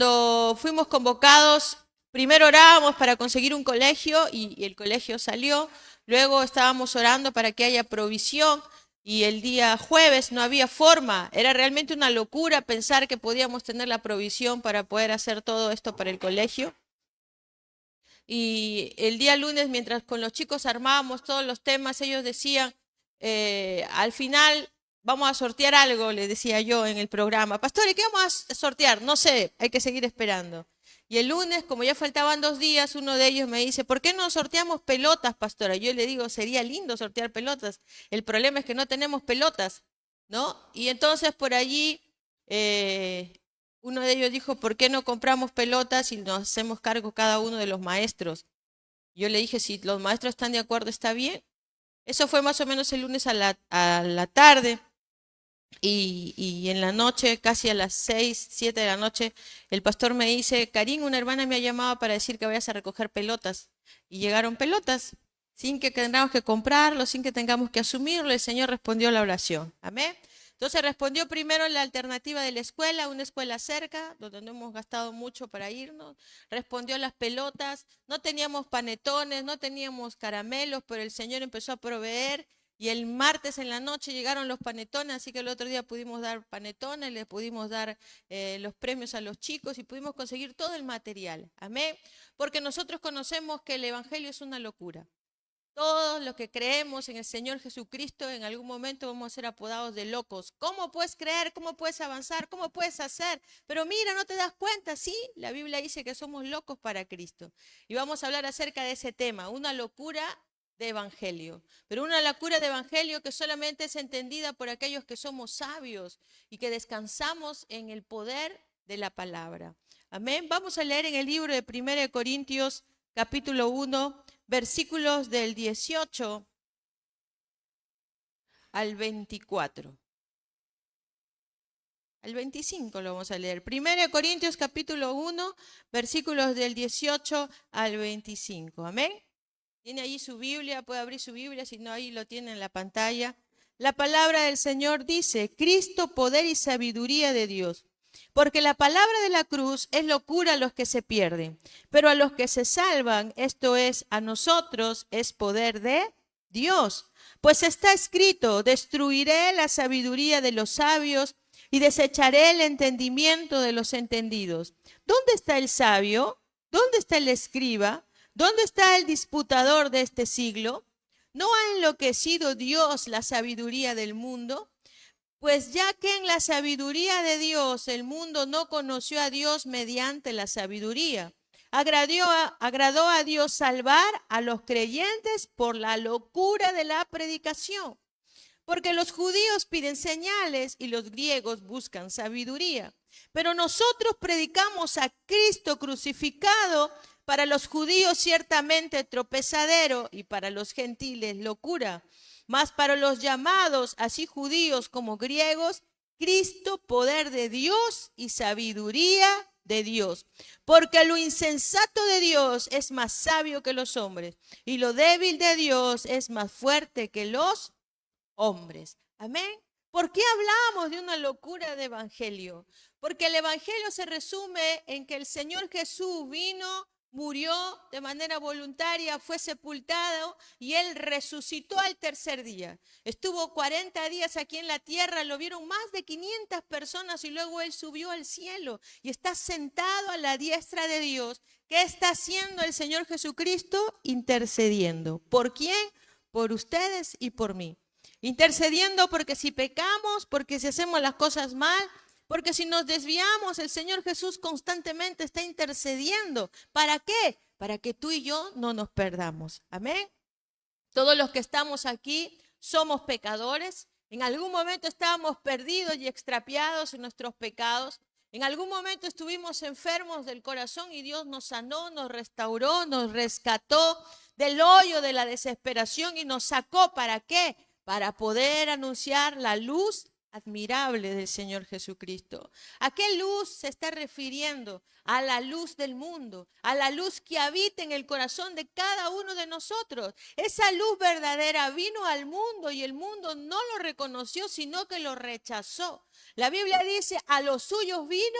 Cuando fuimos convocados, primero orábamos para conseguir un colegio y el colegio salió. Luego estábamos orando para que haya provisión y el día jueves no había forma. Era realmente una locura pensar que podíamos tener la provisión para poder hacer todo esto para el colegio. Y el día lunes, mientras con los chicos armábamos todos los temas, ellos decían, al final vamos a sortear algo, le decía yo en el programa. Pastor, ¿y qué vamos a sortear? No sé, hay que seguir esperando. Y el lunes, como ya faltaban 2 días, uno de ellos me dice, ¿por qué no sorteamos pelotas, pastora? Yo le digo, sería lindo sortear pelotas. El problema es que no tenemos pelotas, ¿no? Y entonces por allí uno de ellos dijo, ¿por qué no compramos pelotas y nos hacemos cargo cada uno de los maestros? Yo le dije, si los maestros están de acuerdo, está bien. Eso fue más o menos el lunes a la tarde y en la noche, casi a las 6, 7 de la noche, el pastor me dice, Karin, una hermana me ha llamado para decir que vayas a recoger pelotas. Y llegaron pelotas, sin que tengamos que comprarlo, sin que tengamos que asumirlo. El Señor respondió la oración. Amén. Entonces respondió primero la alternativa de la escuela, una escuela cerca, donde no hemos gastado mucho para irnos. Respondió las pelotas, no teníamos panetones, no teníamos caramelos, pero el Señor empezó a proveer. Y el martes en la noche llegaron los panetones, así que el otro día pudimos dar panetones, le pudimos dar los premios a los chicos y pudimos conseguir todo el material. Amén. Porque nosotros conocemos que el Evangelio es una locura. Todos los que creemos en el Señor Jesucristo en algún momento vamos a ser apodados de locos. ¿Cómo puedes creer? ¿Cómo puedes avanzar? ¿Cómo puedes hacer? Pero mira, ¿no te das cuenta? Sí, la Biblia dice que somos locos para Cristo. Y vamos a hablar acerca de ese tema, una locura de evangelio. Pero una locura de evangelio que solamente es entendida por aquellos que somos sabios y que descansamos en el poder de la palabra. Amén. Vamos a leer en el libro de 1 Corintios capítulo 1, versículos del 18 al 24. Al 25 lo vamos a leer. 1 Corintios capítulo 1, versículos del 18 al 25. Amén. Tiene allí su Biblia, puede abrir su Biblia, si no ahí lo tiene en la pantalla. La palabra del Señor dice, Cristo, poder y sabiduría de Dios. Porque la palabra de la cruz es locura a los que se pierden, pero a los que se salvan, esto es, a nosotros, es poder de Dios. Pues está escrito, destruiré la sabiduría de los sabios y desecharé el entendimiento de los entendidos. ¿Dónde está el sabio? ¿Dónde está el escriba? ¿Dónde está el disputador de este siglo? ¿No ha enloquecido Dios la sabiduría del mundo? Pues ya que en la sabiduría de Dios el mundo no conoció a Dios mediante la sabiduría, agradó a Dios salvar a los creyentes por la locura de la predicación. Porque los judíos piden señales y los griegos buscan sabiduría. Pero nosotros predicamos a Cristo crucificado, para los judíos ciertamente tropezadero y para los gentiles locura. Mas para los llamados, así judíos como griegos, Cristo poder de Dios y sabiduría de Dios. Porque lo insensato de Dios es más sabio que los hombres y lo débil de Dios es más fuerte que los hombres. Amén. ¿Por qué hablamos de una locura de evangelio? Porque el evangelio se resume en que el Señor Jesús vino, murió de manera voluntaria, fue sepultado y Él resucitó al tercer día. Estuvo 40 días aquí en la tierra, lo vieron más de 500 personas y luego Él subió al cielo y está sentado a la diestra de Dios. ¿Qué está haciendo el Señor Jesucristo? Intercediendo. ¿Por quién? Por ustedes y por mí. Intercediendo porque si pecamos, porque si hacemos las cosas mal, porque si nos desviamos, el Señor Jesús constantemente está intercediendo. ¿Para qué? Para que tú y yo no nos perdamos. Amén. Todos los que estamos aquí somos pecadores. En algún momento estábamos perdidos y extrapiados en nuestros pecados. En algún momento estuvimos enfermos del corazón y Dios nos sanó, nos restauró, nos rescató del hoyo de la desesperación y nos sacó. ¿Para qué? Para poder anunciar la luz admirable del Señor Jesucristo. ¿A qué luz se está refiriendo? A la luz del mundo, a la luz que habita en el corazón de cada uno de nosotros. Esa luz verdadera vino al mundo y el mundo no lo reconoció, sino que lo rechazó. La Biblia dice, a los suyos vino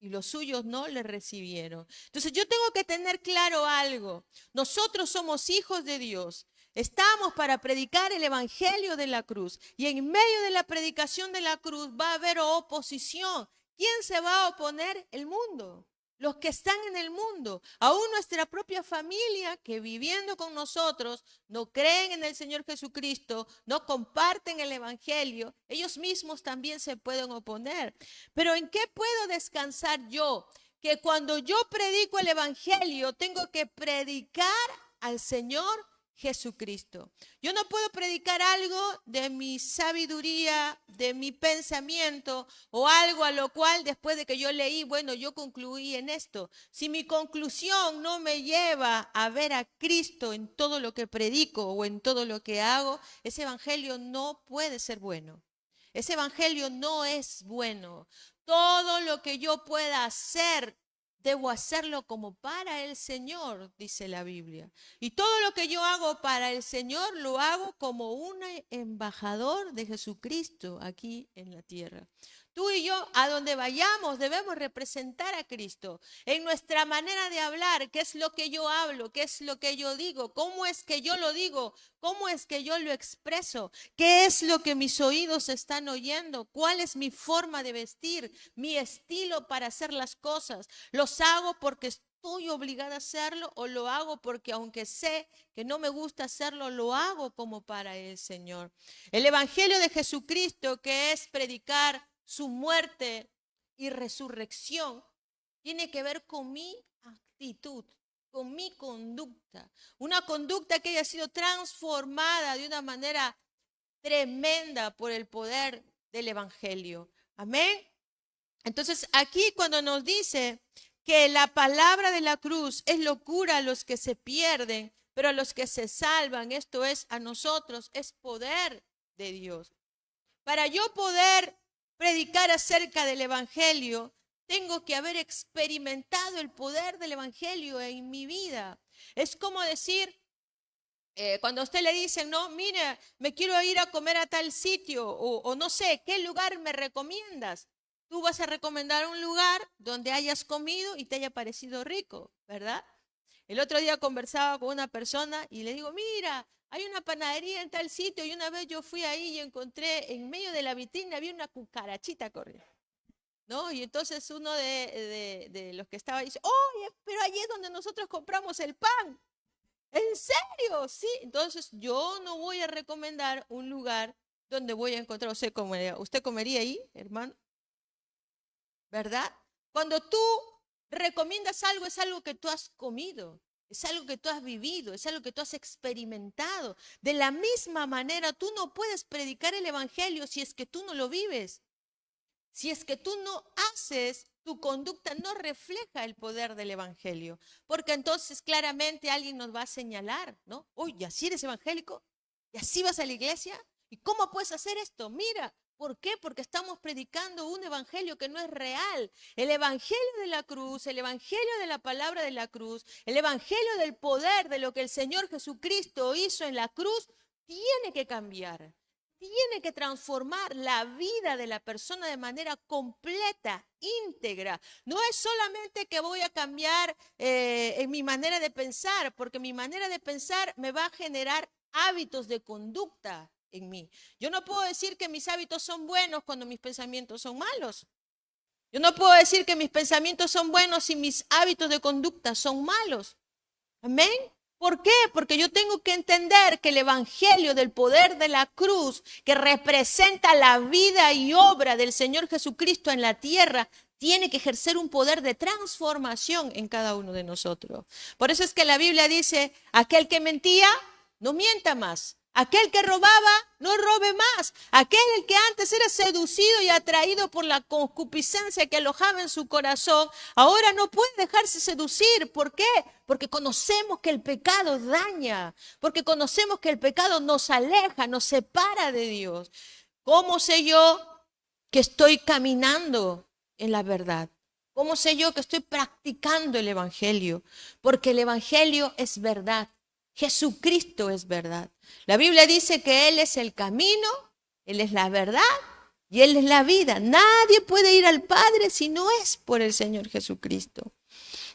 y los suyos no le recibieron. Entonces yo tengo que tener claro algo. Nosotros somos hijos de Dios. Estamos para predicar el evangelio de la cruz. Y en medio de la predicación de la cruz va a haber oposición. ¿Quién se va a oponer? El mundo. Los que están en el mundo, aún nuestra propia familia que viviendo con nosotros no creen en el Señor Jesucristo, no comparten el evangelio, ellos mismos también se pueden oponer. Pero ¿en qué puedo descansar yo? Que cuando yo predico el evangelio tengo que predicar al Señor Jesucristo. Yo no puedo predicar algo de mi sabiduría, de mi pensamiento o algo a lo cual después de que yo leí, bueno, yo concluí en esto. Si mi conclusión no me lleva a ver a Cristo en todo lo que predico o en todo lo que hago, ese evangelio no puede ser bueno. Ese evangelio no es bueno. Todo lo que yo pueda hacer, debo hacerlo como para el Señor, dice la Biblia. Y todo lo que yo hago para el Señor, lo hago como un embajador de Jesucristo aquí en la tierra. Tú y yo, a donde vayamos, debemos representar a Cristo. En nuestra manera de hablar, ¿qué es lo que yo hablo? ¿Qué es lo que yo digo? ¿Cómo es que yo lo digo? ¿Cómo es que yo lo expreso? ¿Qué es lo que mis oídos están oyendo? ¿Cuál es mi forma de vestir? Mi estilo para hacer las cosas. ¿Los hago porque estoy obligada a hacerlo o lo hago porque aunque sé que no me gusta hacerlo, lo hago como para el Señor? El evangelio de Jesucristo, que es predicar su muerte y resurrección, tiene que ver con mi actitud, con mi conducta. Una conducta que haya sido transformada de una manera tremenda por el poder del evangelio. Amén. Entonces aquí cuando nos dice que la palabra de la cruz es locura a los que se pierden, pero a los que se salvan, esto es a nosotros, es poder de Dios. Para yo poder predicar acerca del evangelio, tengo que haber experimentado el poder del evangelio en mi vida. Es como decir, cuando a usted le dicen, no, mire, me quiero ir a comer a tal sitio o no sé, ¿qué lugar me recomiendas? Tú vas a recomendar un lugar donde hayas comido y te haya parecido rico, ¿verdad? El otro día conversaba con una persona y le digo, mira, hay una panadería en tal sitio y una vez yo fui ahí y encontré en medio de la vitrina había una cucarachita corriendo, ¿no? Y entonces uno de los que estaba ahí dice, oye, pero allí es donde nosotros compramos el pan. ¿En serio? Sí. Entonces yo no voy a recomendar un lugar donde voy a encontrar, ¿usted comería ahí, hermano? ¿Verdad? Cuando tú recomiendas algo, es algo que tú has comido, es algo que tú has vivido, es algo que tú has experimentado. De la misma manera, tú no puedes predicar el evangelio si es que tú no lo vives. Si es que tú no haces, tu conducta no refleja el poder del evangelio. Porque entonces claramente alguien nos va a señalar, ¿no? Uy, ¿y así eres evangélico? ¿Y así vas a la iglesia? ¿Y cómo puedes hacer esto? Mira, ¿por qué? Porque estamos predicando un evangelio que no es real. El evangelio de la cruz, el evangelio de la palabra de la cruz, el evangelio del poder de lo que el Señor Jesucristo hizo en la cruz, tiene que cambiar. Tiene que transformar la vida de la persona de manera completa, íntegra. No es solamente que voy a cambiar en mi manera de pensar, porque mi manera de pensar me va a generar hábitos de conducta en mí. Yo no puedo decir que mis hábitos son buenos cuando mis pensamientos son malos. Yo no puedo decir que mis pensamientos son buenos si mis hábitos de conducta son malos. Amén. ¿Por qué? Porque yo tengo que entender que el evangelio del poder de la cruz, que representa la vida y obra del Señor Jesucristo en la tierra, tiene que ejercer un poder de transformación en cada uno de nosotros. Por eso es que la Biblia dice, aquel que mentía, no mienta más. Aquel que robaba, no robe más. Aquel que antes era seducido y atraído por la concupiscencia que alojaba en su corazón, ahora no puede dejarse seducir. ¿Por qué? Porque conocemos que el pecado daña, porque conocemos que el pecado nos aleja, nos separa de Dios. ¿Cómo sé yo que estoy caminando en la verdad? ¿Cómo sé yo que estoy practicando el evangelio? Porque el evangelio es verdad. Jesucristo es verdad. La Biblia dice que Él es el camino, Él es la verdad Y Él es la vida. Nadie puede ir al Padre si no es por el Señor Jesucristo.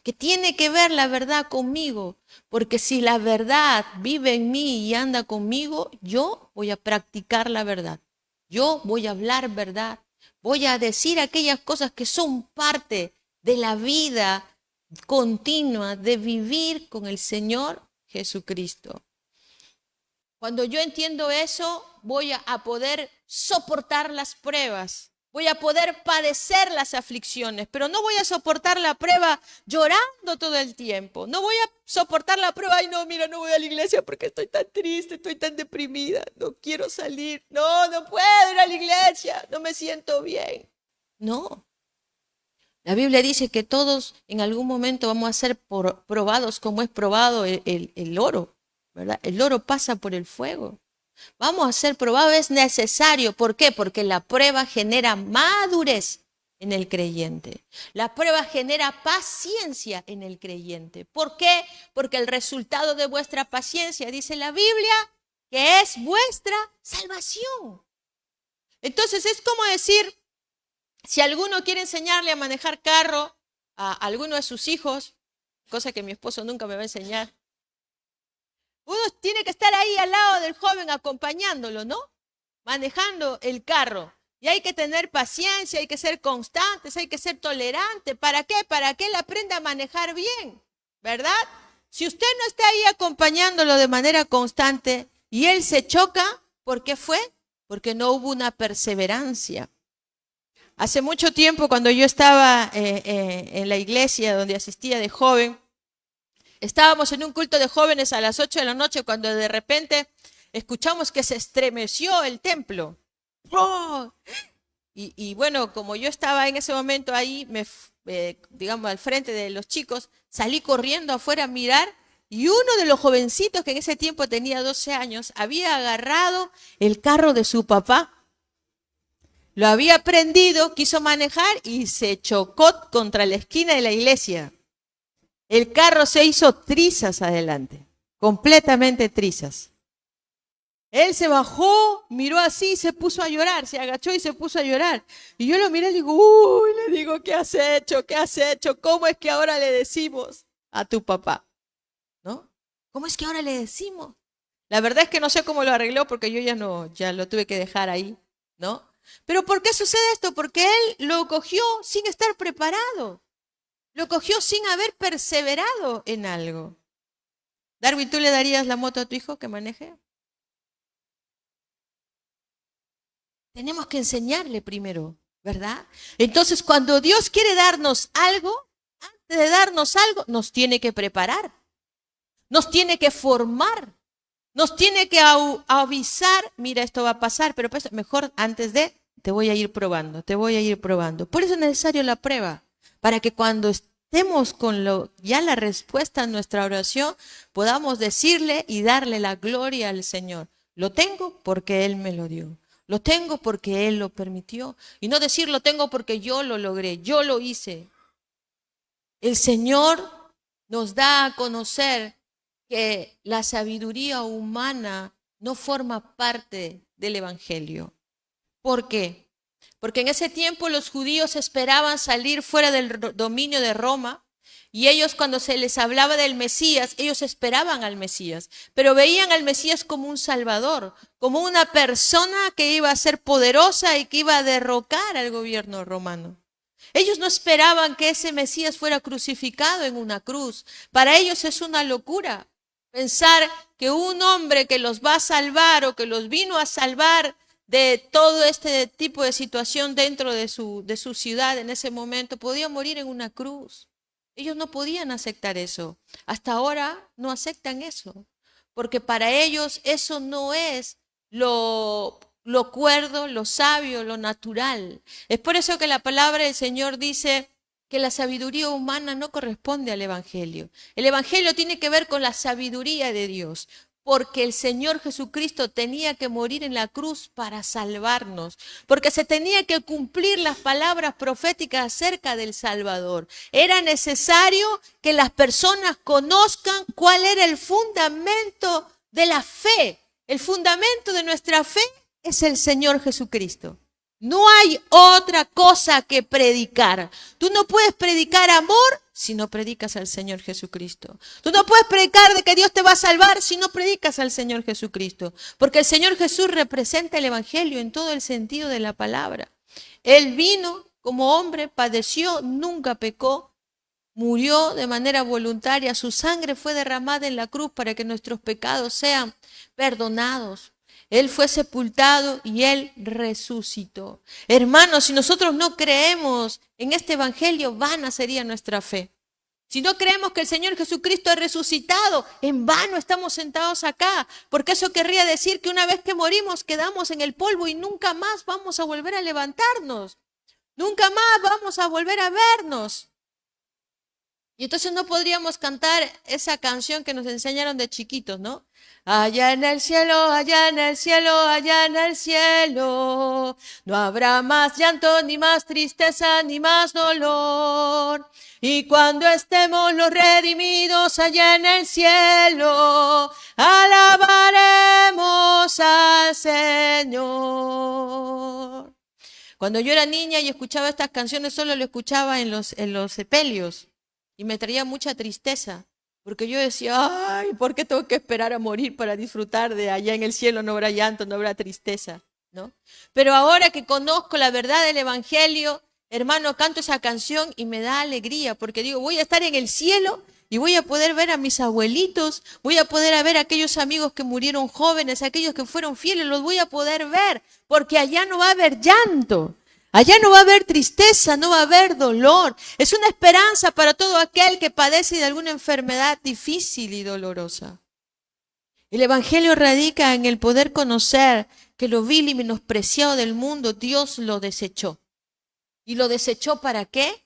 Que tiene que ver la verdad conmigo, porque si la verdad vive en mí y anda conmigo, yo voy a practicar la verdad. Yo voy a hablar verdad. Voy a decir aquellas cosas que son parte de la vida continua de vivir con el Señor Jesucristo. Cuando yo entiendo eso, voy a poder soportar las pruebas. Voy a poder padecer las aflicciones, pero no voy a soportar la prueba llorando todo el tiempo. No voy a soportar la prueba, ay no, mira, no voy a la iglesia porque estoy tan triste, estoy tan deprimida, no quiero salir. No, no puedo ir a la iglesia, no me siento bien. No. La Biblia dice que todos en algún momento vamos a ser probados como es probado el oro, ¿verdad? El oro pasa por el fuego. Vamos a ser probados, es necesario. ¿Por qué? Porque la prueba genera madurez en el creyente. La prueba genera paciencia en el creyente. ¿Por qué? Porque el resultado de vuestra paciencia, dice la Biblia, que es vuestra salvación. Entonces es como decir, si alguno quiere enseñarle a manejar carro a alguno de sus hijos, cosa que mi esposo nunca me va a enseñar, uno tiene que estar ahí al lado del joven acompañándolo, ¿no? Manejando el carro. Y hay que tener paciencia, hay que ser constantes, hay que ser tolerantes. ¿Para qué? Para que él aprenda a manejar bien, ¿verdad? Si usted no está ahí acompañándolo de manera constante y él se choca, ¿por qué fue? Porque no hubo una perseverancia. Hace mucho tiempo, cuando yo estaba en la iglesia donde asistía de joven, estábamos en un culto de jóvenes a las 8 de la noche cuando de repente escuchamos que se estremeció el templo. ¡Oh! Y bueno, como yo estaba en ese momento ahí, digamos, al frente de los chicos, salí corriendo afuera a mirar y uno de los jovencitos que en ese tiempo tenía 12 años había agarrado el carro de su papá. Lo había prendido, quiso manejar y se chocó contra la esquina de la iglesia. El carro se hizo trizas adelante, completamente trizas. Él se bajó, miró así y se puso a llorar, se agachó y se puso a llorar. Y yo lo miré y le digo, ¿qué has hecho? ¿Qué has hecho? ¿Cómo es que ahora le decimos a tu papá? ¿No? ¿Cómo es que ahora le decimos? La verdad es que no sé cómo lo arregló porque yo ya lo tuve que dejar ahí, ¿no? Pero ¿por qué sucede esto? Porque él lo cogió sin estar preparado. Lo cogió sin haber perseverado en algo. Darwin, ¿tú le darías la moto a tu hijo que maneje? Tenemos que enseñarle primero, ¿verdad? Entonces, cuando Dios quiere darnos algo, antes de darnos algo, nos tiene que preparar. Nos tiene que formar. Nos tiene que avisar, mira, esto va a pasar, pero pues mejor antes de, te voy a ir probando, te voy a ir probando. Por eso es necesario la prueba, para que cuando estemos con ya la respuesta a nuestra oración, podamos decirle y darle la gloria al Señor. Lo tengo porque Él me lo dio. Lo tengo porque Él lo permitió. Y no decir lo tengo porque yo lo logré, yo lo hice. El Señor nos da a conocer que la sabiduría humana no forma parte del Evangelio. ¿Por qué? Porque en ese tiempo los judíos esperaban salir fuera del dominio de Roma y ellos cuando se les hablaba del Mesías, ellos esperaban al Mesías, pero veían al Mesías como un salvador, como una persona que iba a ser poderosa y que iba a derrocar al gobierno romano. Ellos no esperaban que ese Mesías fuera crucificado en una cruz. Para ellos es una locura pensar que un hombre que los va a salvar o que los vino a salvar de todo este tipo de situación dentro de su ciudad en ese momento podía morir en una cruz. Ellos no podían aceptar eso. Hasta ahora no aceptan eso, porque para ellos eso no es lo cuerdo, lo sabio, lo natural. Es por eso que la palabra del Señor dice que la sabiduría humana no corresponde al Evangelio. El Evangelio tiene que ver con la sabiduría de Dios, porque el Señor Jesucristo tenía que morir en la cruz para salvarnos, porque se tenía que cumplir las palabras proféticas acerca del Salvador. Era necesario que las personas conozcan cuál era el fundamento de la fe. El fundamento de nuestra fe es el Señor Jesucristo. No hay otra cosa que predicar. Tú no puedes predicar amor si no predicas al Señor Jesucristo. Tú no puedes predicar de que Dios te va a salvar si no predicas al Señor Jesucristo. Porque el Señor Jesús representa el Evangelio en todo el sentido de la palabra. Él vino como hombre, padeció, nunca pecó, murió de manera voluntaria. Su sangre fue derramada en la cruz para que nuestros pecados sean perdonados. Él fue sepultado y Él resucitó. Hermanos, si nosotros no creemos en este evangelio, vana sería nuestra fe. Si no creemos que el Señor Jesucristo ha resucitado, en vano estamos sentados acá, porque eso querría decir que una vez que morimos quedamos en el polvo y nunca más vamos a volver a levantarnos. Nunca más vamos a volver a vernos. Y entonces no podríamos cantar esa canción que nos enseñaron de chiquitos, ¿no? Allá en el cielo, allá en el cielo, allá en el cielo, no habrá más llanto, ni más tristeza, ni más dolor. Y cuando estemos los redimidos allá en el cielo, alabaremos al Señor. Cuando yo era niña y escuchaba estas canciones, solo lo escuchaba en los sepelios. Y me traía mucha tristeza, porque yo decía, ay, ¿por qué tengo que esperar a morir para disfrutar de allá en el cielo? No habrá llanto, no habrá tristeza, ¿no? Pero ahora que conozco la verdad del Evangelio, hermano, canto esa canción y me da alegría, porque digo, voy a estar en el cielo y voy a poder ver a mis abuelitos, voy a poder ver a aquellos amigos que murieron jóvenes, aquellos que fueron fieles, los voy a poder ver, porque allá no va a haber llanto. Allá no va a haber tristeza, no va a haber dolor. Es una esperanza para todo aquel que padece de alguna enfermedad difícil y dolorosa. El Evangelio radica en el poder conocer que lo vil y menospreciado del mundo Dios lo desechó. ¿Y lo desechó para qué?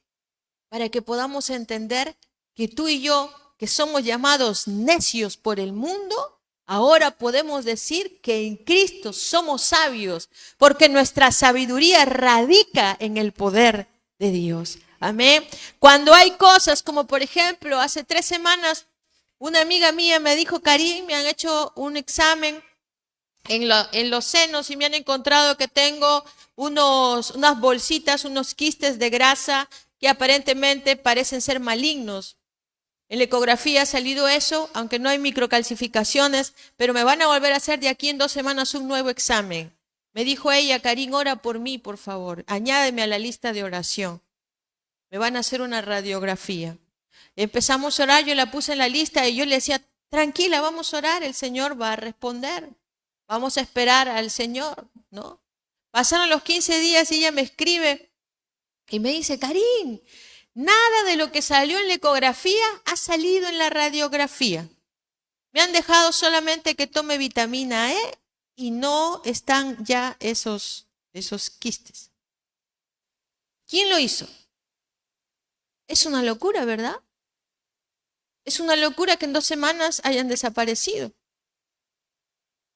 Para que podamos entender que tú y yo, que somos llamados necios por el mundo, ahora podemos decir que en Cristo somos sabios, porque nuestra sabiduría radica en el poder de Dios. Amén. Cuando hay cosas como, por ejemplo, hace 3 semanas, una amiga mía me dijo, Karin, me han hecho un examen en los senos y me han encontrado que tengo unas bolsitas, unos quistes de grasa que aparentemente parecen ser malignos. En la ecografía ha salido eso, aunque no hay microcalcificaciones, pero me van a volver a hacer de aquí en 2 semanas un nuevo examen. Me dijo ella, Karin, ora por mí, por favor. Añádeme a la lista de oración. Me van a hacer una radiografía. Empezamos a orar, yo la puse en la lista y yo le decía, tranquila, vamos a orar, el Señor va a responder. Vamos a esperar al Señor, ¿no? Pasaron los 15 días y ella me escribe y me dice, Karin, nada de lo que salió en la ecografía ha salido en la radiografía. Me han dejado solamente que tome vitamina E y no están ya esos quistes. ¿Quién lo hizo? Es una locura, ¿verdad? Es una locura que en 2 semanas hayan desaparecido.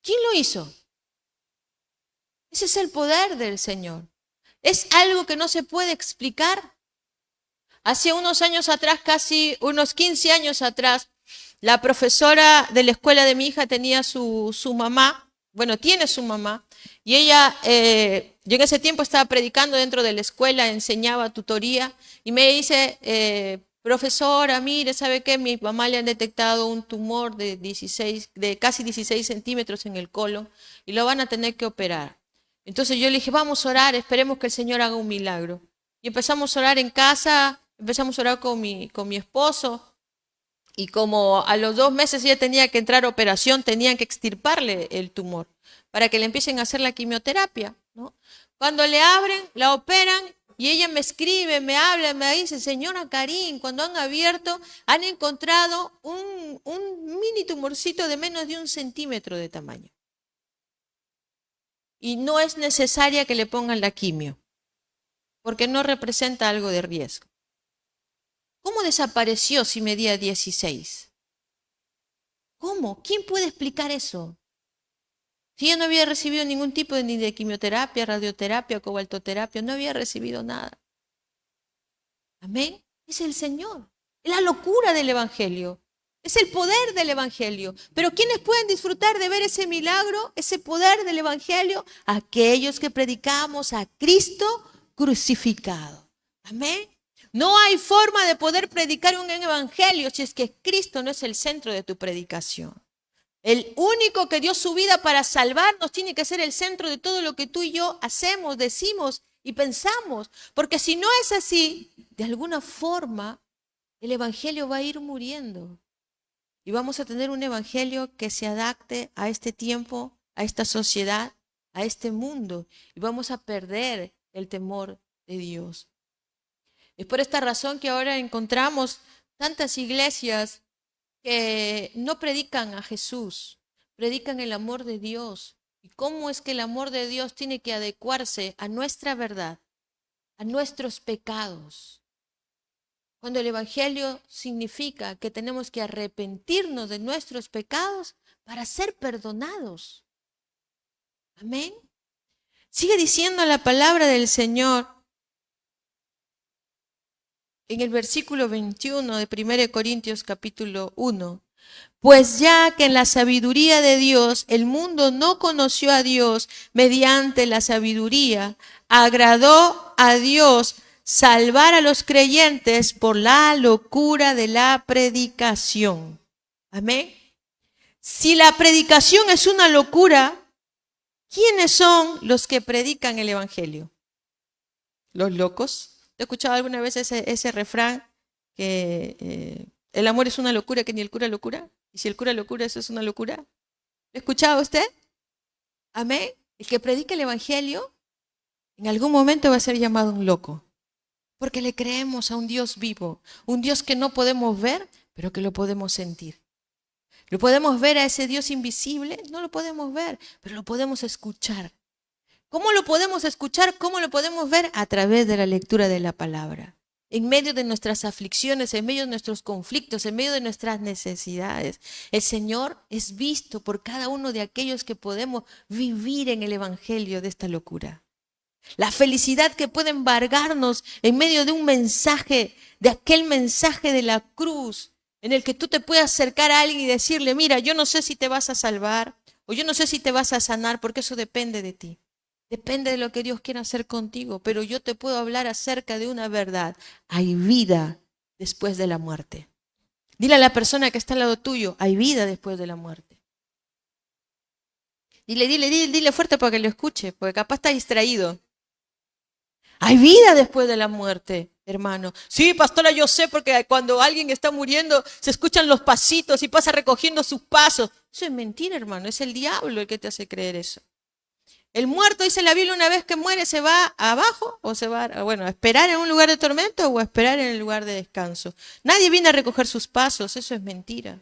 ¿Quién lo hizo? Ese es el poder del Señor. Es algo que no se puede explicar. Hace unos años atrás, casi unos 15 años atrás, la profesora de la escuela de mi hija tenía su mamá, bueno, tiene su mamá, y ella, yo en ese tiempo estaba predicando dentro de la escuela, enseñaba tutoría, y me dice, profesora, mire, ¿sabe qué? Mi mamá le han detectado un tumor de casi 16 centímetros en el colon, y lo van a tener que operar. Entonces yo le dije, vamos a orar, esperemos que el Señor haga un milagro. Y empezamos a orar en casa, empezamos a orar con mi esposo, y como a los 2 meses ella tenía que entrar a operación, tenían que extirparle el tumor para que le empiecen a hacer la quimioterapia, ¿no? Cuando le abren, la operan y ella me escribe, me habla, me dice, señora Karin, cuando han abierto, han encontrado un mini tumorcito de menos de 1 centímetro de tamaño. Y no es necesaria que le pongan la quimio, porque no representa algo de riesgo. ¿Cómo desapareció si medía 16? ¿Cómo? ¿Quién puede explicar eso? Si ella no había recibido ningún tipo ni de quimioterapia, radioterapia, cobaltoterapia, no había recibido nada. Amén. Es el Señor. Es la locura del Evangelio. Es el poder del evangelio. Pero ¿quiénes pueden disfrutar de ver ese milagro, ese poder del evangelio? Aquellos que predicamos a Cristo crucificado. Amén. No hay forma de poder predicar un evangelio si es que Cristo no es el centro de tu predicación. El único que dio su vida para salvarnos tiene que ser el centro de todo lo que tú y yo hacemos, decimos y pensamos. Porque si no es así, de alguna forma el evangelio va a ir muriendo. Y vamos a tener un evangelio que se adapte a este tiempo, a esta sociedad, a este mundo. Y vamos a perder el temor de Dios. Es por esta razón que ahora encontramos tantas iglesias que no predican a Jesús, predican el amor de Dios. ¿Y cómo es que el amor de Dios tiene que adecuarse a nuestra verdad, a nuestros pecados? Cuando el evangelio significa que tenemos que arrepentirnos de nuestros pecados para ser perdonados. Amén. Sigue diciendo la palabra del Señor en el versículo 21 de 1 Corintios capítulo 1. Pues ya que en la sabiduría de Dios el mundo no conoció a Dios mediante la sabiduría, agradó a Dios salvar a los creyentes por la locura de la predicación. Amén. Si la predicación es una locura, ¿quiénes son los que predican el evangelio? ¿Los locos? ¿Te has escuchado alguna vez ese refrán que el amor es una locura que ni el cura lo cura? Y si el cura lo cura, eso es una locura. ¿Lo ha escuchado usted? Amén. El que predica el evangelio en algún momento va a ser llamado un loco. Porque le creemos a un Dios vivo, un Dios que no podemos ver, pero que lo podemos sentir. ¿Lo podemos ver a ese Dios invisible? No lo podemos ver, pero lo podemos escuchar. ¿Cómo lo podemos escuchar? ¿Cómo lo podemos ver? A través de la lectura de la palabra. En medio de nuestras aflicciones, en medio de nuestros conflictos, en medio de nuestras necesidades. El Señor es visto por cada uno de aquellos que podemos vivir en el evangelio de esta locura. La felicidad que puede embargarnos en medio de un mensaje, de aquel mensaje de la cruz, en el que tú te puedes acercar a alguien y decirle, mira, yo no sé si te vas a salvar o yo no sé si te vas a sanar, porque eso depende de ti. Depende de lo que Dios quiera hacer contigo, pero yo te puedo hablar acerca de una verdad. Hay vida después de la muerte. Dile a la persona que está al lado tuyo, hay vida después de la muerte. Dile fuerte para que lo escuche, porque capaz está distraído. Hay vida después de la muerte, hermano. Sí, pastora, yo sé, porque cuando alguien está muriendo se escuchan los pasitos y pasa recogiendo sus pasos. Eso es mentira, hermano. Es el diablo el que te hace creer eso. El muerto, dice la Biblia, una vez que muere se va abajo o se va, a esperar en un lugar de tormento o a esperar en el lugar de descanso. Nadie viene a recoger sus pasos, eso es mentira.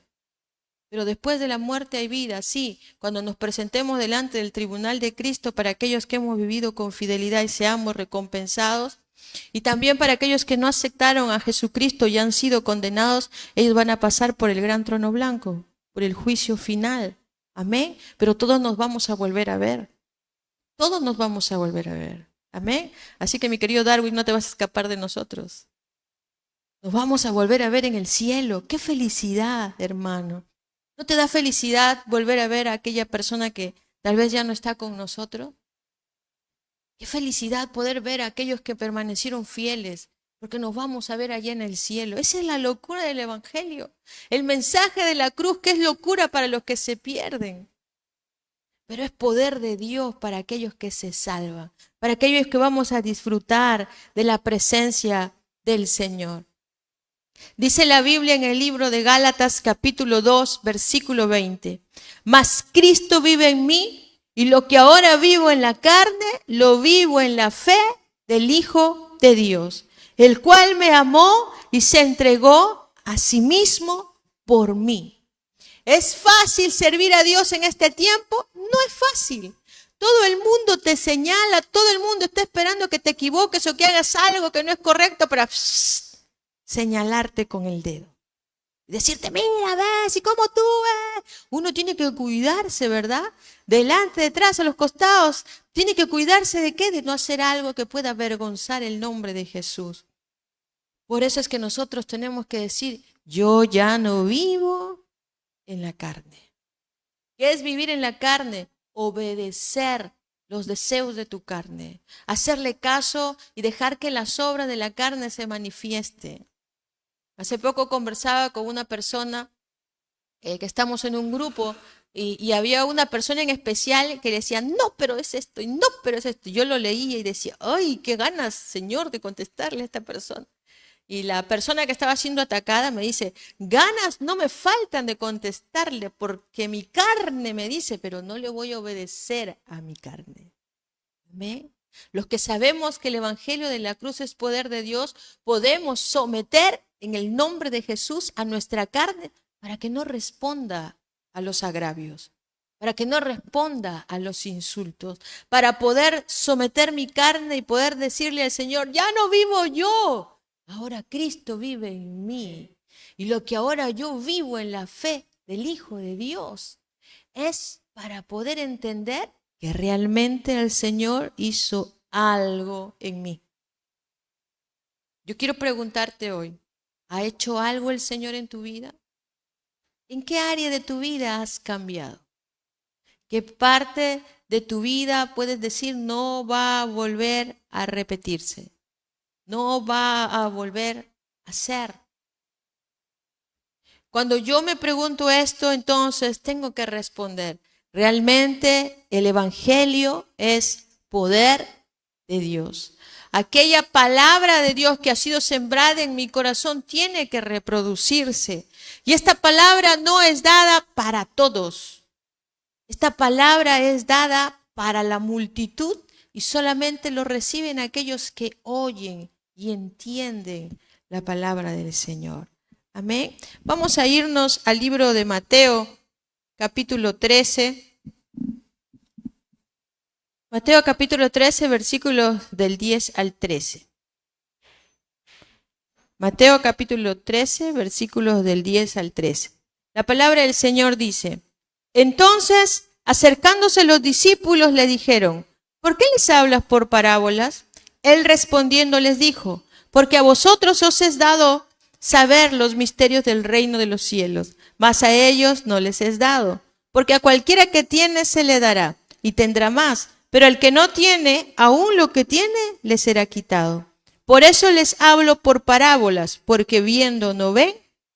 Pero después de la muerte hay vida, sí, cuando nos presentemos delante del tribunal de Cristo para aquellos que hemos vivido con fidelidad y seamos recompensados. Y también para aquellos que no aceptaron a Jesucristo y han sido condenados, ellos van a pasar por el gran trono blanco, por el juicio final. Amén. Pero todos nos vamos a volver a ver. Todos nos vamos a volver a ver. Amén. Así que mi querido Darwin, no te vas a escapar de nosotros. Nos vamos a volver a ver en el cielo. ¡Qué felicidad, hermano! ¿No te da felicidad volver a ver a aquella persona que tal vez ya no está con nosotros? ¡Qué felicidad poder ver a aquellos que permanecieron fieles! Porque nos vamos a ver allá en el cielo. Esa es la locura del evangelio. El mensaje de la cruz, que es locura para los que se pierden. Pero es poder de Dios para aquellos que se salvan, para aquellos que vamos a disfrutar de la presencia del Señor. Dice la Biblia en el libro de Gálatas capítulo 2, versículo 20. Mas Cristo vive en mí y lo que ahora vivo en la carne, lo vivo en la fe del Hijo de Dios, el cual me amó y se entregó a sí mismo por mí. ¿Es fácil servir a Dios en este tiempo? No es fácil. Todo el mundo te señala, todo el mundo está esperando que te equivoques o que hagas algo que no es correcto para señalarte con el dedo. Y decirte, mira, ves, y como tú ves. Uno tiene que cuidarse, ¿verdad? Delante, detrás, a los costados. Tiene que cuidarse de qué? De no hacer algo que pueda avergonzar el nombre de Jesús. Por eso es que nosotros tenemos que decir, yo ya no vivo en la carne. ¿Qué es vivir en la carne? Obedecer los deseos de tu carne, hacerle caso y dejar que las obras de la carne se manifieste. Hace poco conversaba con una persona que estamos en un grupo y había una persona en especial que decía, no, pero es esto, y no, pero es esto. Y yo lo leía y decía, ay, qué ganas, Señor, de contestarle a esta persona. Y la persona que estaba siendo atacada me dice, ganas no me faltan de contestarle porque mi carne me dice, pero no le voy a obedecer a mi carne. ¿Amén? Los que sabemos que el evangelio de la cruz es poder de Dios, podemos someter en el nombre de Jesús a nuestra carne para que no responda a los agravios, para que no responda a los insultos, para poder someter mi carne y poder decirle al Señor, ya no vivo yo. Ahora Cristo vive en mí. Y lo que ahora yo vivo en la fe del Hijo de Dios es para poder entender que realmente el Señor hizo algo en mí. Yo quiero preguntarte hoy, ¿ha hecho algo el Señor en tu vida? ¿En qué área de tu vida has cambiado? ¿Qué parte de tu vida puedes decir no va a volver a repetirse? No va a volver a ser. Cuando yo me pregunto esto, entonces tengo que responder, realmente el evangelio es poder de Dios. Aquella palabra de Dios que ha sido sembrada en mi corazón tiene que reproducirse. Y esta palabra no es dada para todos. Esta palabra es dada para la multitud y solamente lo reciben aquellos que oyen y entienden la palabra del Señor. Amén. Vamos a irnos al libro de Mateo, capítulo 13. Mateo capítulo 13, versículos del 10 al 13. Mateo capítulo 13, versículos del 10 al 13. La palabra del Señor dice, entonces, acercándose los discípulos le dijeron, ¿por qué les hablas por parábolas? Él respondiendo les dijo, porque a vosotros os es dado saber los misterios del reino de los cielos, mas a ellos no les es dado, porque a cualquiera que tiene se le dará y tendrá más, pero al que no tiene, aún lo que tiene le será quitado. Por eso les hablo por parábolas, porque viendo no ven,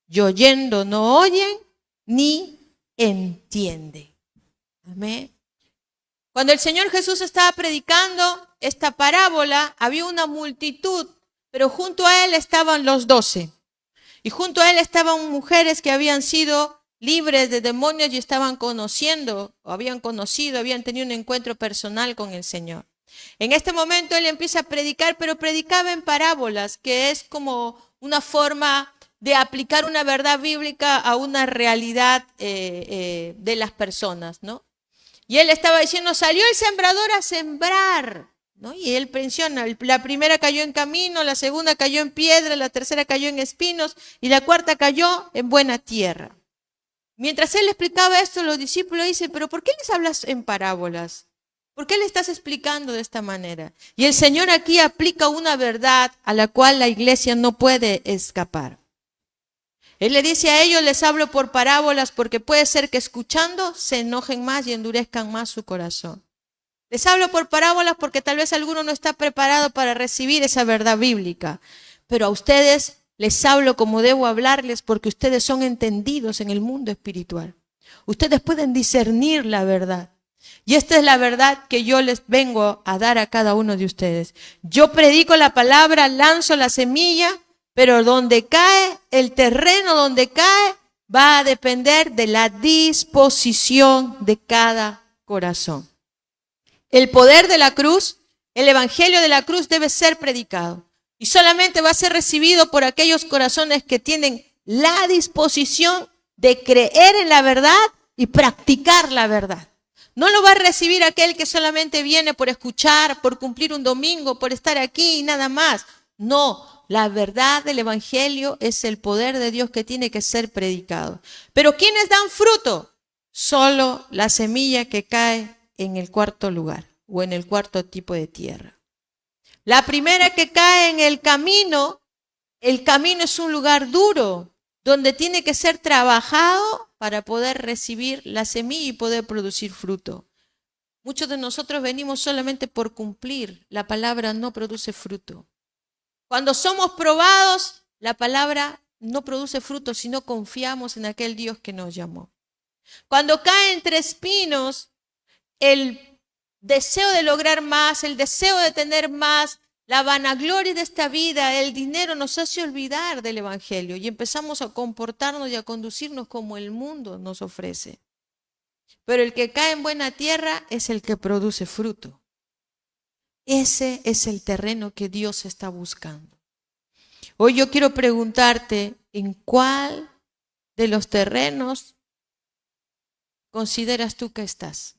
y oyendo no oyen, ni entienden. Amén. Cuando el Señor Jesús estaba predicando esta parábola, había una multitud, pero junto a él estaban los 12. Y junto a él estaban mujeres que habían sido libres de demonios y estaban conociendo, o habían conocido, habían tenido un encuentro personal con el Señor. En este momento él empieza a predicar, pero predicaba en parábolas, que es como una forma de aplicar una verdad bíblica a una realidad de las personas, ¿no? Y él estaba diciendo, salió el sembrador a sembrar, ¿no? Y él menciona, la primera cayó en camino, la segunda cayó en piedra, la tercera cayó en espinos y la cuarta cayó en buena tierra. Mientras él explicaba esto, los discípulos dicen, pero ¿por qué les hablas en parábolas? ¿Por qué le estás explicando de esta manera? Y el Señor aquí aplica una verdad a la cual la iglesia no puede escapar. Él le dice a ellos, les hablo por parábolas porque puede ser que escuchando se enojen más y endurezcan más su corazón. Les hablo por parábolas porque tal vez alguno no está preparado para recibir esa verdad bíblica. Pero a ustedes les hablo como debo hablarles porque ustedes son entendidos en el mundo espiritual. Ustedes pueden discernir la verdad. Y esta es la verdad que yo les vengo a dar a cada uno de ustedes. Yo predico la palabra, lanzo la semilla, pero donde cae, el terreno donde cae, va a depender de la disposición de cada corazón. El poder de la cruz, el evangelio de la cruz debe ser predicado. Y solamente va a ser recibido por aquellos corazones que tienen la disposición de creer en la verdad y practicar la verdad. No lo va a recibir aquel que solamente viene por escuchar, por cumplir un domingo, por estar aquí y nada más. No, la verdad del evangelio es el poder de Dios que tiene que ser predicado. Pero ¿quiénes dan fruto? Solo la semilla que cae en el cuarto lugar o en el cuarto tipo de tierra. La primera que cae en el camino es un lugar duro, donde tiene que ser trabajado para poder recibir la semilla y poder producir fruto. Muchos de nosotros venimos solamente por cumplir. La palabra no produce fruto. Cuando somos probados, la palabra no produce fruto, sino confiamos en aquel Dios que nos llamó. Cuando cae entre espinos, el deseo de lograr más, el deseo de tener más, la vanagloria de esta vida, el dinero nos hace olvidar del Evangelio y empezamos a comportarnos y a conducirnos como el mundo nos ofrece. Pero el que cae en buena tierra es el que produce fruto. Ese es el terreno que Dios está buscando. Hoy yo quiero preguntarte, ¿en cuál de los terrenos consideras tú que estás?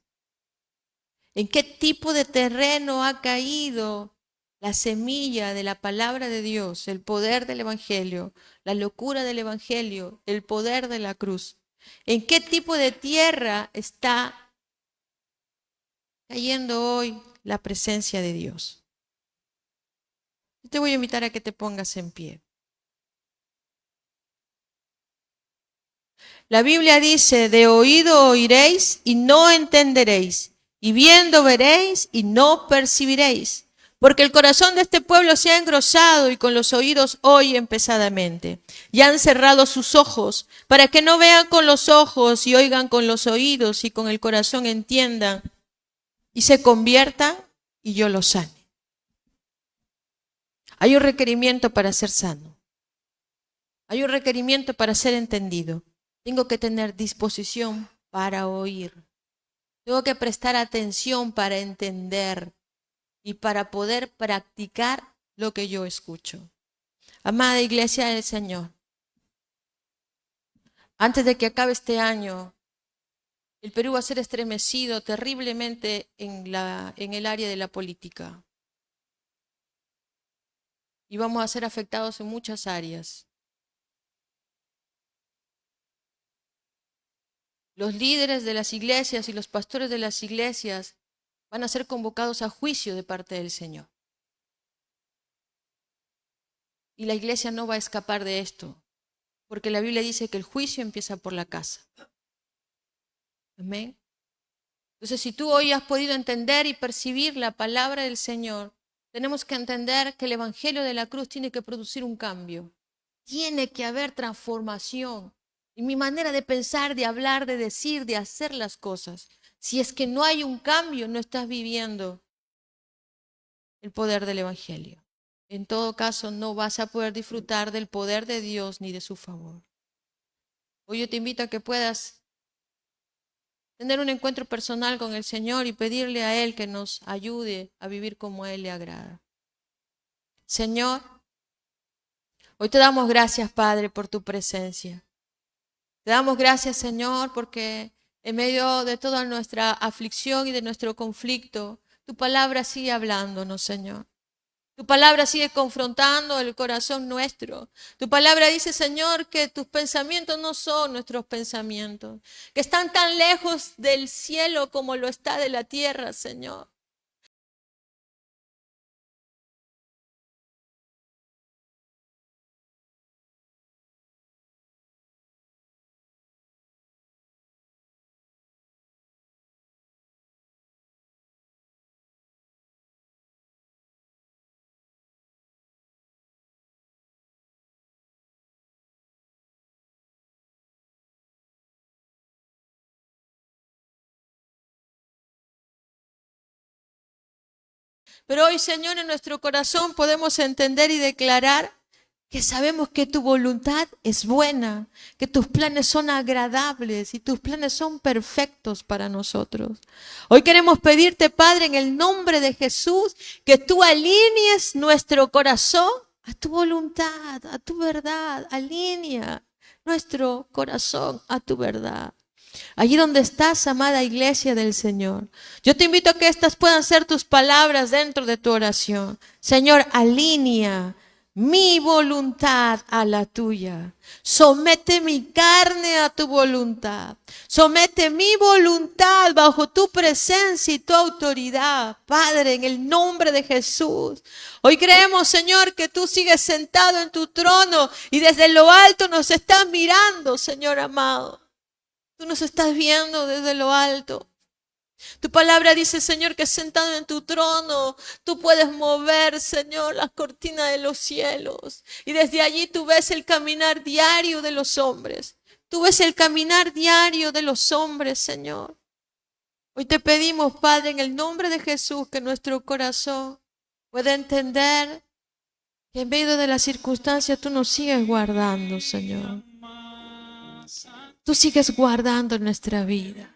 ¿En qué tipo de terreno ha caído la semilla de la palabra de Dios, el poder del Evangelio, la locura del Evangelio, el poder de la cruz? ¿En qué tipo de tierra está cayendo hoy la presencia de Dios? Yo te voy a invitar a que te pongas en pie. La Biblia dice, de oído oiréis y no entenderéis, y viendo veréis y no percibiréis, porque el corazón de este pueblo se ha engrosado y con los oídos oyen pesadamente, y han cerrado sus ojos, para que no vean con los ojos y oigan con los oídos y con el corazón entiendan y se conviertan y yo los sane. Hay un requerimiento para ser sano. Hay un requerimiento para ser entendido. Tengo que tener disposición para oír. Tengo que prestar atención para entender y para poder practicar lo que yo escucho. Amada Iglesia del Señor, antes de que acabe este año, el Perú va a ser estremecido terriblemente en el área de la política. Y vamos a ser afectados en muchas áreas. Los líderes de las iglesias y los pastores de las iglesias van a ser convocados a juicio de parte del Señor. Y la iglesia no va a escapar de esto, porque la Biblia dice que el juicio empieza por la casa. Amén. Entonces, si tú hoy has podido entender y percibir la palabra del Señor, tenemos que entender que el Evangelio de la cruz tiene que producir un cambio. Tiene que haber transformación en mi manera de pensar, de hablar, de decir, de hacer las cosas. Si es que no hay un cambio, no estás viviendo el poder del Evangelio. En todo caso, no vas a poder disfrutar del poder de Dios ni de su favor. Hoy yo te invito a que puedas tener un encuentro personal con el Señor y pedirle a Él que nos ayude a vivir como a Él le agrada. Señor, hoy te damos gracias, Padre, por tu presencia. Te damos gracias, Señor, porque en medio de toda nuestra aflicción y de nuestro conflicto, tu palabra sigue hablándonos, Señor. Tu palabra sigue confrontando el corazón nuestro. Tu palabra dice, Señor, que tus pensamientos no son nuestros pensamientos, que están tan lejos del cielo como lo está de la tierra, Señor. Pero hoy, Señor, en nuestro corazón podemos entender y declarar que sabemos que tu voluntad es buena, que tus planes son agradables y tus planes son perfectos para nosotros. Hoy queremos pedirte, Padre, en el nombre de Jesús, que tú alinees nuestro corazón a tu voluntad, a tu verdad. Alinea nuestro corazón a tu verdad. Allí donde estás, amada iglesia del Señor, yo te invito a que estas puedan ser tus palabras dentro de tu oración. Señor, alinea mi voluntad a la tuya. Somete mi carne a tu voluntad. Somete mi voluntad bajo tu presencia y tu autoridad, Padre, en el nombre de Jesús. Hoy creemos, Señor, que tú sigues sentado en tu trono y desde lo alto nos estás mirando, Señor amado. Tú nos estás viendo desde lo alto. Tu palabra dice, Señor, que sentado en tu trono, tú puedes mover, Señor, las cortinas de los cielos. Y desde allí tú ves el caminar diario de los hombres. Tú ves el caminar diario de los hombres, Señor. Hoy te pedimos, Padre, en el nombre de Jesús, que nuestro corazón pueda entender que en medio de las circunstancias tú nos sigues guardando, Señor. Tú sigues guardando nuestra vida.